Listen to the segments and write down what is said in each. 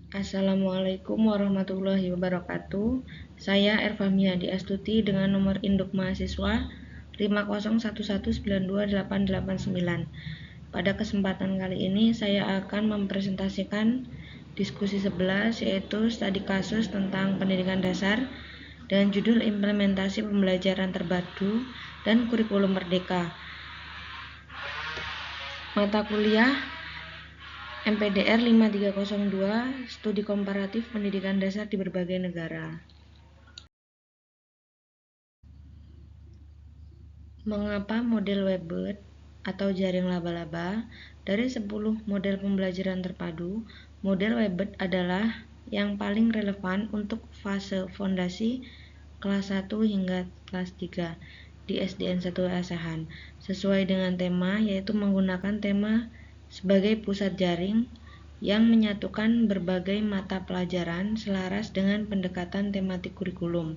Assalamualaikum warahmatullahi wabarakatuh. Saya Erfamiadi Astuti dengan nomor induk mahasiswa 501192889. Pada kesempatan kali ini saya akan mempresentasikan diskusi 11, yaitu studi kasus tentang pendidikan dasar dan judul implementasi pembelajaran terpadu dan kurikulum merdeka. Mata kuliah MPDR 5302, Studi Komparatif Pendidikan Dasar di Berbagai Negara. Mengapa model Webbed atau jaring laba-laba? Dari 10 model pembelajaran terpadu, model Webbed adalah yang paling relevan untuk fase fondasi kelas 1 hingga kelas 3 di SDN 1 Asahan, sesuai dengan tema, yaitu menggunakan tema sebagai pusat jaring yang menyatukan berbagai mata pelajaran selaras dengan pendekatan tematik kurikulum.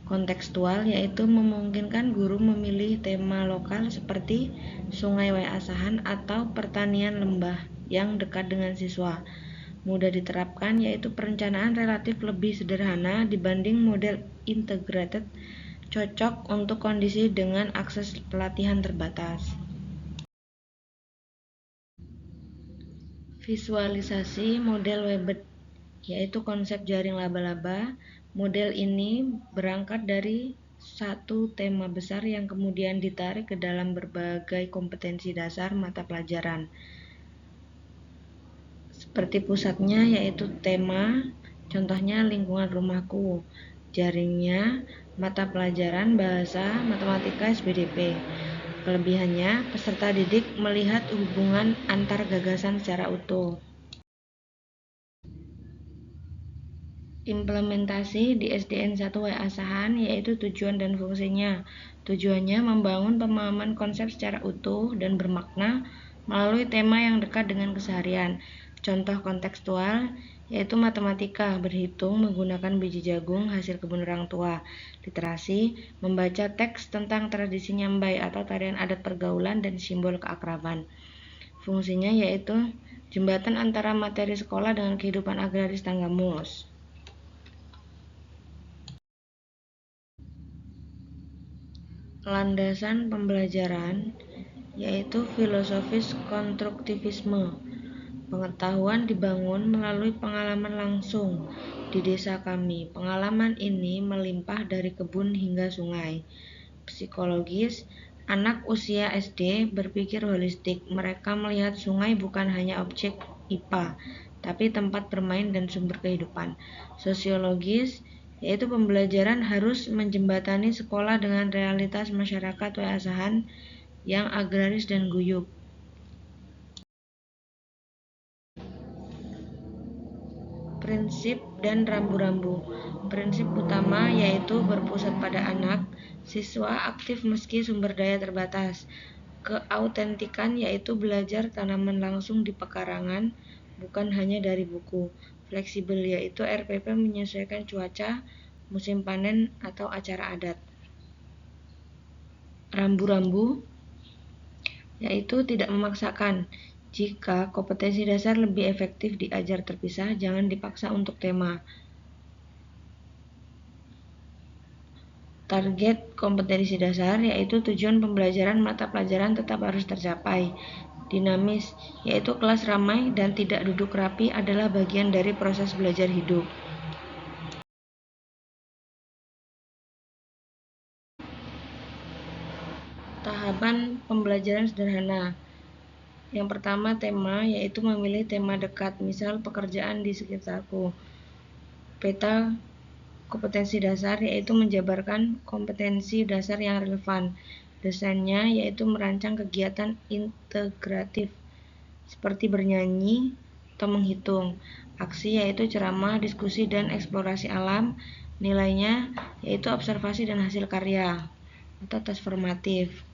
Kontekstual, yaitu memungkinkan guru memilih tema lokal seperti Sungai Way Asahan atau pertanian lembah yang dekat dengan siswa. Mudah diterapkan, yaitu perencanaan relatif lebih sederhana dibanding model integrated, cocok untuk kondisi dengan akses pelatihan terbatas. Visualisasi model Webbed, yaitu konsep jaring laba-laba. Model ini berangkat dari satu tema besar yang kemudian ditarik ke dalam berbagai kompetensi dasar mata pelajaran. Seperti pusatnya yaitu tema, contohnya lingkungan rumahku. Jaringnya mata pelajaran bahasa, matematika, SBDP. Kelebihannya, peserta didik melihat hubungan antar gagasan secara utuh. Implementasi di SDN 1 W Asahan, yaitu tujuan dan fungsinya. Tujuannya membangun pemahaman konsep secara utuh dan bermakna melalui tema yang dekat dengan keseharian. Contoh kontekstual yaitu matematika, berhitung menggunakan biji jagung hasil kebun orang tua. Literasi, membaca teks tentang tradisi nyambai atau tarian adat pergaulan dan simbol keakraban. Fungsinya yaitu jembatan antara materi sekolah dengan kehidupan agraris tangga mus. Landasan pembelajaran yaitu filosofis konstruktivisme. Pengetahuan dibangun melalui pengalaman langsung di desa kami. Pengalaman ini melimpah dari kebun hingga sungai. Psikologis, anak usia SD berpikir holistik. Mereka melihat sungai bukan hanya objek IPA, tapi tempat bermain dan sumber kehidupan. Sosiologis, yaitu pembelajaran harus menjembatani sekolah dengan realitas masyarakat Asahan yang agraris dan guyup. Prinsip dan rambu-rambu. Prinsip utama yaitu berpusat pada anak, siswa aktif meski sumber daya terbatas. Keautentikan yaitu belajar tanaman langsung di pekarangan, bukan hanya dari buku. Fleksibel yaitu RPP menyesuaikan cuaca, musim panen, atau acara adat. Rambu-rambu yaitu tidak memaksakan. Jika kompetensi dasar lebih efektif diajar terpisah, jangan dipaksa untuk tema. Target kompetensi dasar yaitu tujuan pembelajaran mata pelajaran tetap harus tercapai. Dinamis, yaitu kelas ramai dan tidak duduk rapi adalah bagian dari proses belajar hidup. Tahapan pembelajaran sederhana. Yang pertama tema, yaitu memilih tema dekat, misal pekerjaan di sekitarku. Peta kompetensi dasar yaitu menjabarkan kompetensi dasar yang relevan. Desainnya yaitu merancang kegiatan integratif seperti bernyanyi atau menghitung. Aksi yaitu ceramah, diskusi, dan eksplorasi alam. Nilainya yaitu observasi dan hasil karya atau tes formatif.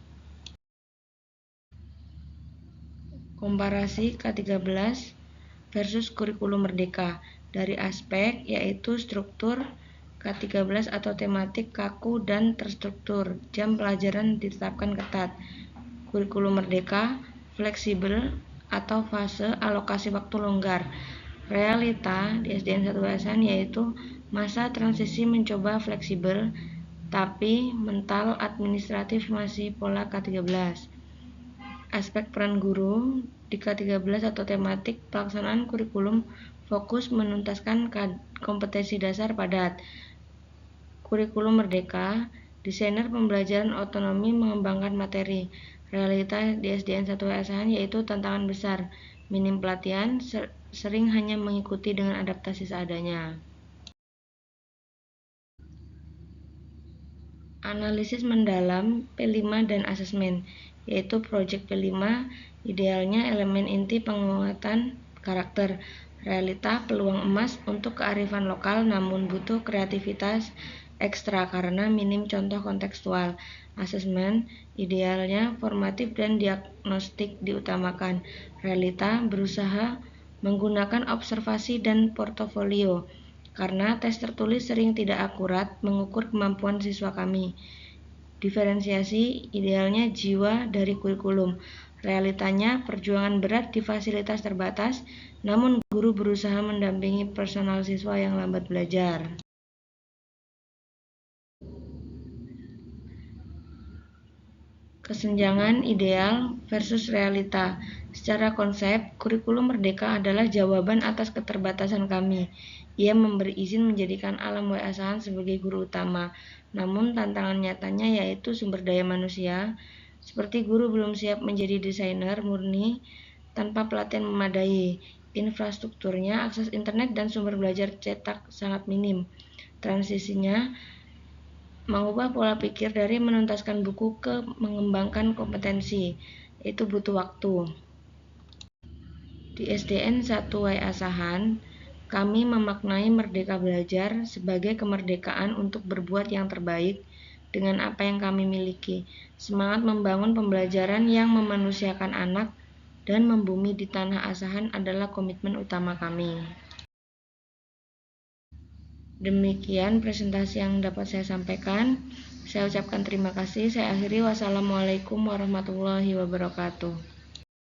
Komparasi K13 versus kurikulum merdeka. Dari aspek yaitu struktur, K13 atau tematik kaku dan terstruktur. Jam pelajaran ditetapkan ketat. Kurikulum merdeka fleksibel atau fase alokasi waktu longgar. Realita di SDN 1 Asahan yaitu masa transisi mencoba fleksibel, tapi mental administratif masih pola K13. Aspek peran guru di K13 atau tematik pelaksanaan kurikulum fokus menuntaskan kompetensi dasar padat. Kurikulum merdeka, desainer pembelajaran otonomi mengembangkan materi. Realita di SDN 1 Asahan yaitu tantangan besar, minim pelatihan, sering hanya mengikuti dengan adaptasi seadanya. Analisis mendalam P5 dan asesmen, yaitu proyek P5, idealnya elemen inti penguatan karakter, realita peluang emas untuk kearifan lokal namun butuh kreativitas ekstra karena minim contoh kontekstual. Asesmen, idealnya formatif dan diagnostik diutamakan, realita berusaha menggunakan observasi dan portofolio. Karena tes tertulis sering tidak akurat mengukur kemampuan siswa kami. Diferensiasi idealnya jiwa dari kurikulum. Realitanya perjuangan berat di fasilitas terbatas, namun guru berusaha mendampingi personal siswa yang lambat belajar. Kesenjangan ideal versus realita. Secara konsep, kurikulum merdeka adalah jawaban atas keterbatasan kami. Ia memberi izin menjadikan Alam W. Asahan sebagai guru utama. Namun tantangan nyatanya yaitu sumber daya manusia. Seperti guru belum siap menjadi desainer murni tanpa pelatihan memadai. Infrastrukturnya, akses internet dan sumber belajar cetak sangat minim. Transisinya mengubah pola pikir dari menuntaskan buku ke mengembangkan kompetensi, itu butuh waktu. Di SDN 1 Asahan, kami memaknai merdeka belajar sebagai kemerdekaan untuk berbuat yang terbaik dengan apa yang kami miliki. Semangat membangun pembelajaran yang memanusiakan anak dan membumi di tanah asahan adalah komitmen utama kami. Demikian presentasi yang dapat saya sampaikan. Saya ucapkan terima kasih. Saya akhiri. Wassalamualaikum warahmatullahi wabarakatuh.